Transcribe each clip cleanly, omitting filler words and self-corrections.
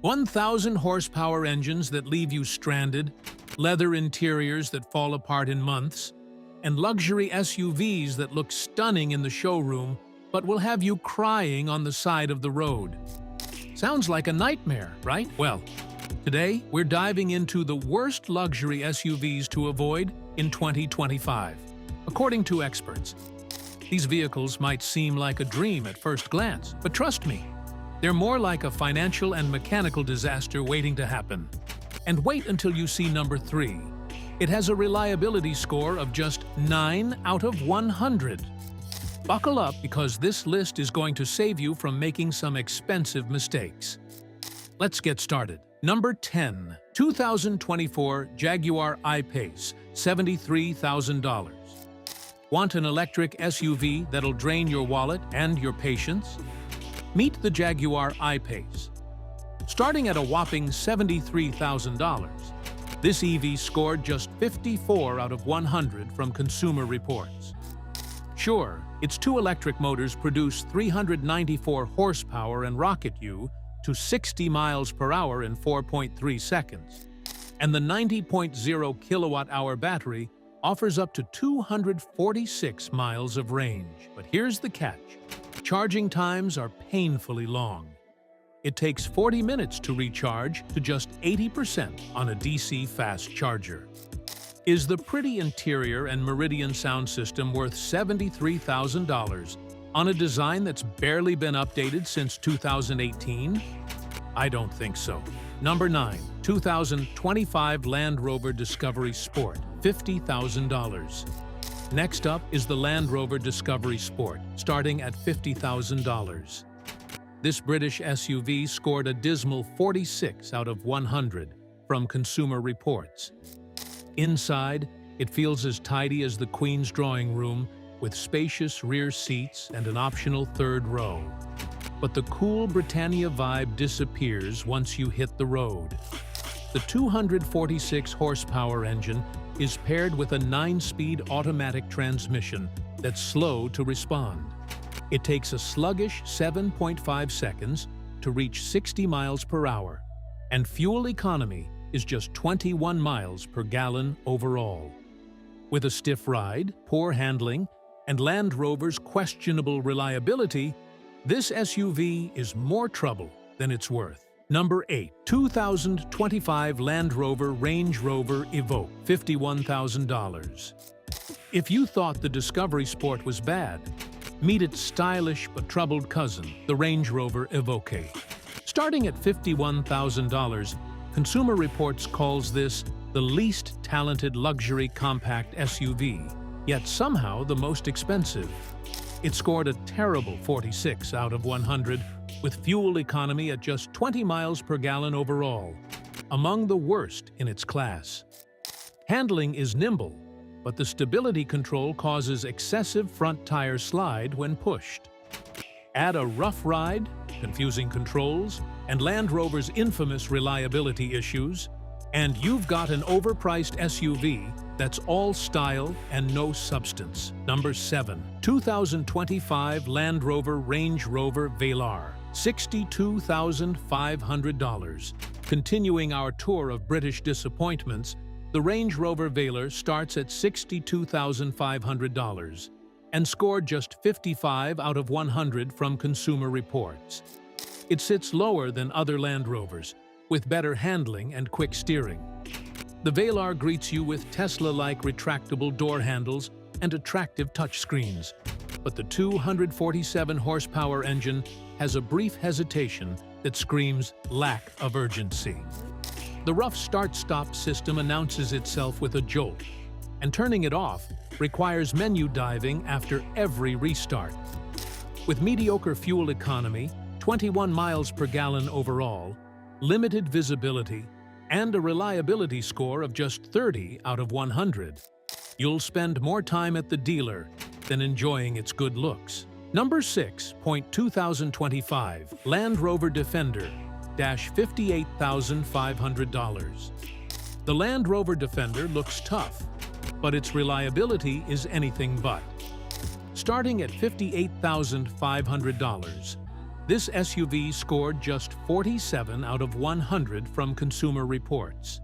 1,000 horsepower engines that leave you stranded, leather interiors that fall apart in months, and luxury SUVs that look stunning in the showroom but will have you crying on the side of the road. Sounds like a nightmare, right? Well, today we're diving into the worst luxury SUVs to avoid in 2025. According to experts, these vehicles might seem like a dream at first glance, but trust me, they're more like a financial and mechanical disaster waiting to happen. And wait until you see number 3. It has a reliability score of just 9 out of 100. Buckle up because this list is going to save you from making some expensive mistakes. Let's get started. Number 10. 2024 Jaguar I-Pace, $73,000. Want an electric SUV that'll drain your wallet and your patience? Meet the Jaguar I-Pace. Starting at a whopping $73,000, this EV scored just 54 out of 100 from Consumer Reports. Sure, its 2 electric motors produce 394 horsepower and rocket you to 60 miles per hour in 4.3 seconds. And the 90.0 kilowatt-hour battery offers up to 246 miles of range. But here's the catch. Charging times are painfully long. It takes 40 minutes to recharge to just 80% on a DC fast charger. Is the pretty interior and Meridian sound system worth $73,000 on a design that's barely been updated since 2018? I don't think so. Number 9. 2025 Land Rover Discovery Sport, $50,000. Next up is the Land Rover Discovery Sport, starting at $50,000. This British SUV scored a dismal 46 out of 100 from Consumer Reports. Inside, it feels as tidy as the Queen's drawing room, with spacious rear seats and an optional third row. But the cool Britannia vibe disappears once you hit the road. The 246 horsepower engine is paired with a 9-speed automatic transmission that's slow to respond. It takes a sluggish 7.5 seconds to reach 60 miles per hour, and fuel economy is just 21 miles per gallon overall. With a stiff ride, poor handling, and Land Rover's questionable reliability, this SUV is more trouble than it's worth. Number 8. 2025 Land Rover Range Rover Evoque, $51,000. If you thought the Discovery Sport was bad, meet its stylish but troubled cousin, the Range Rover Evoque. Starting at $51,000, Consumer Reports calls this the least talented luxury compact SUV, yet somehow the most expensive. It scored a terrible 46 out of 100, with fuel economy at just 20 miles per gallon overall, among the worst in its class. Handling is nimble, but the stability control causes excessive front tire slide when pushed. Add a rough ride, confusing controls, and Land Rover's infamous reliability issues, and you've got an overpriced SUV that's all style and no substance. Number 7. 2025 Land Rover Range Rover Velar, $62,500. Continuing our tour of British disappointments, the Range Rover Velar starts at $62,500 and scored just 55 out of 100 from Consumer Reports. It sits lower than other Land Rovers, with better handling and quick steering. The Velar greets you with Tesla-like retractable door handles and attractive touchscreens, but the 247 horsepower engine has a brief hesitation that screams lack of urgency. The rough start-stop system announces itself with a jolt, and turning it off requires menu diving after every restart. With mediocre fuel economy, 21 miles per gallon overall, limited visibility, and a reliability score of just 30 out of 100, you'll spend more time at the dealer than enjoying its good looks. Number 6. 2025 Land Rover Defender, $58,500. The Land Rover Defender looks tough, but its reliability is anything but. Starting at $58,500, This SUV scored just 47 out of 100 from Consumer Reports.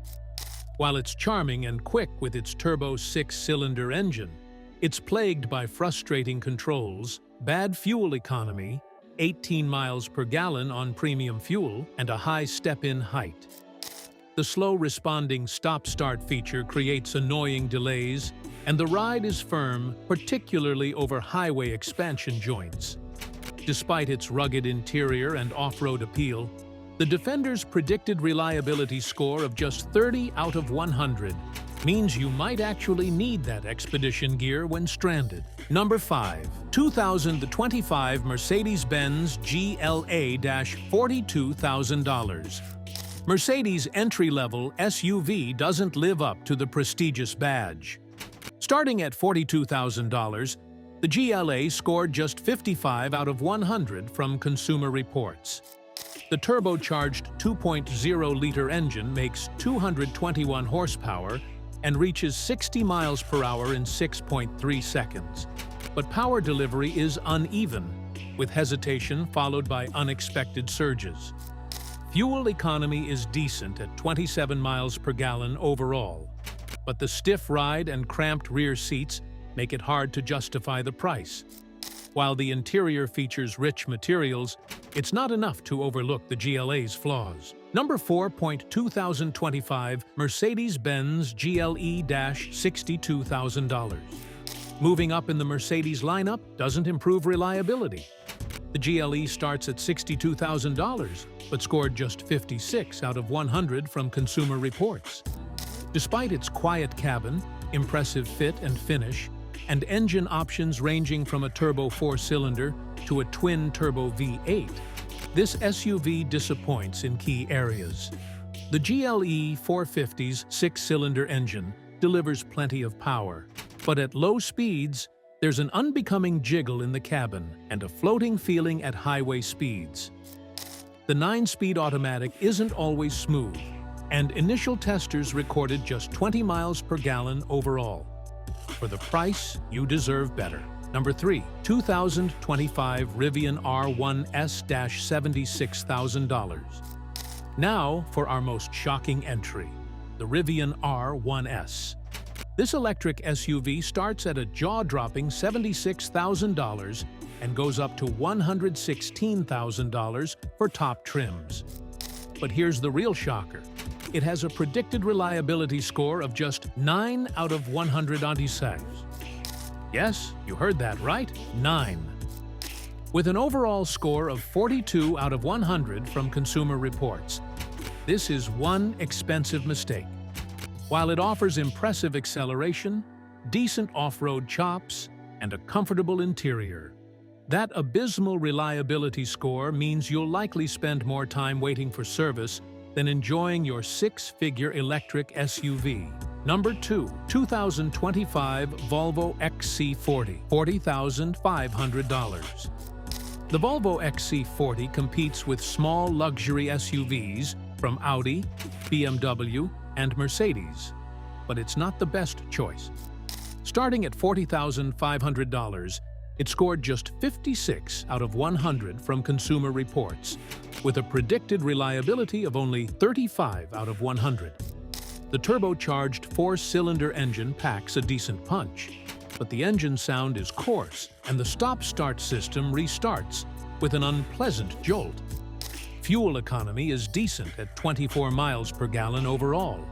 While it's charming and quick with its turbo 6-cylinder engine, it's plagued by frustrating controls, bad fuel economy, 18 miles per gallon on premium fuel, and a high step-in height. The slow-responding stop-start feature creates annoying delays, and the ride is firm, particularly over highway expansion joints. Despite its rugged interior and off-road appeal, the Defender's predicted reliability score of just 30 out of 100 means you might actually need that expedition gear when stranded. Number 5. 2025 Mercedes-Benz GLA $42,000. Mercedes' entry-level SUV doesn't live up to the prestigious badge. Starting at $42,000, the GLA scored just 55 out of 100 from Consumer Reports. The turbocharged 2.0-liter engine makes 221 horsepower and reaches 60 miles per hour in 6.3 seconds. But power delivery is uneven, with hesitation followed by unexpected surges. Fuel economy is decent at 27 miles per gallon overall, but the stiff ride and cramped rear seats make it hard to justify the price. While the interior features rich materials, it's not enough to overlook the GLA's flaws. Number 4. 2025 Mercedes-Benz GLE $62,000. Moving up in the Mercedes lineup doesn't improve reliability. The GLE starts at $62,000, but scored just 56 out of 100 from Consumer Reports. Despite its quiet cabin, impressive fit and finish, and engine options ranging from a turbo 4-cylinder to a twin-turbo V8, this SUV disappoints in key areas. The GLE 450's 6-cylinder engine delivers plenty of power, but at low speeds, there's an unbecoming jiggle in the cabin and a floating feeling at highway speeds. The 9-speed automatic isn't always smooth, and initial testers recorded just 20 miles per gallon overall. For the price, you deserve better. Number 3. 2025 Rivian R1S $76,000. Now for our most shocking entry, the Rivian R1S. This electric SUV starts at a jaw-dropping $76,000 and goes up to $116,000 for top trims. But here's the real shocker. It has a predicted reliability score of just 9 out of 100 anti-sags. Yes, you heard that right, 9. With an overall score of 42 out of 100 from Consumer Reports, this is one expensive mistake. While it offers impressive acceleration, decent off-road chops, and a comfortable interior, that abysmal reliability score means you'll likely spend more time waiting for service than enjoying your 6-figure electric SUV. Number 2. 2025 Volvo XC40 $40,500. The Volvo XC40 competes with small luxury SUVs from Audi, BMW, and Mercedes, but it's not the best choice. Starting at $40,500, it scored just 56 out of 100 from Consumer Reports, with a predicted reliability of only 35 out of 100. The turbocharged 4-cylinder engine packs a decent punch, but the engine sound is coarse and the stop-start system restarts with an unpleasant jolt. Fuel economy is decent at 24 miles per gallon overall,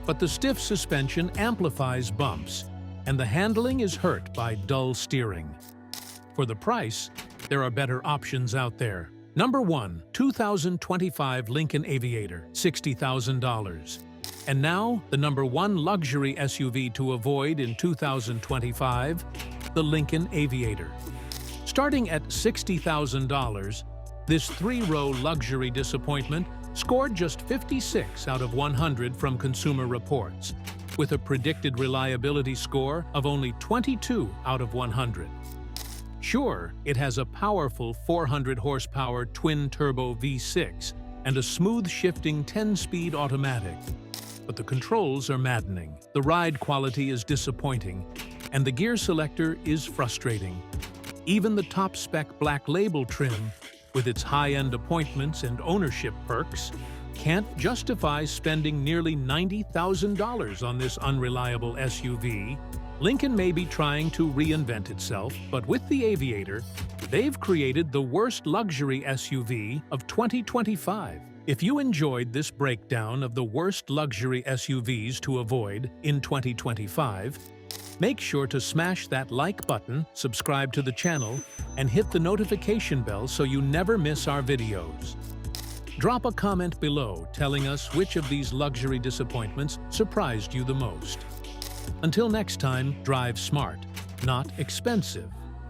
but the stiff suspension amplifies bumps and the handling is hurt by dull steering. For the price, there are better options out there. Number 1. 2025 Lincoln Aviator $60,000. And now, the number 1 luxury SUV to avoid in 2025, the Lincoln Aviator. Starting at $60,000, this 3-row luxury disappointment scored just 56 out of 100 from Consumer Reports, with a predicted reliability score of only 22 out of 100. Sure, it has a powerful 400-horsepower twin-turbo V6 and a smooth-shifting 10-speed automatic, but the controls are maddening, the ride quality is disappointing, and the gear selector is frustrating. Even the top-spec Black Label trim with its high-end appointments and ownership perks, can't justify spending nearly $90,000 on this unreliable SUV, Lincoln may be trying to reinvent itself, but with the Aviator, they've created the worst luxury SUV of 2025. If you enjoyed this breakdown of the worst luxury SUVs to avoid in 2025, make sure to smash that like button, subscribe to the channel, and hit the notification bell so you never miss our videos. Drop a comment below telling us which of these luxury disappointments surprised you the most. Until next time, drive smart, not expensive.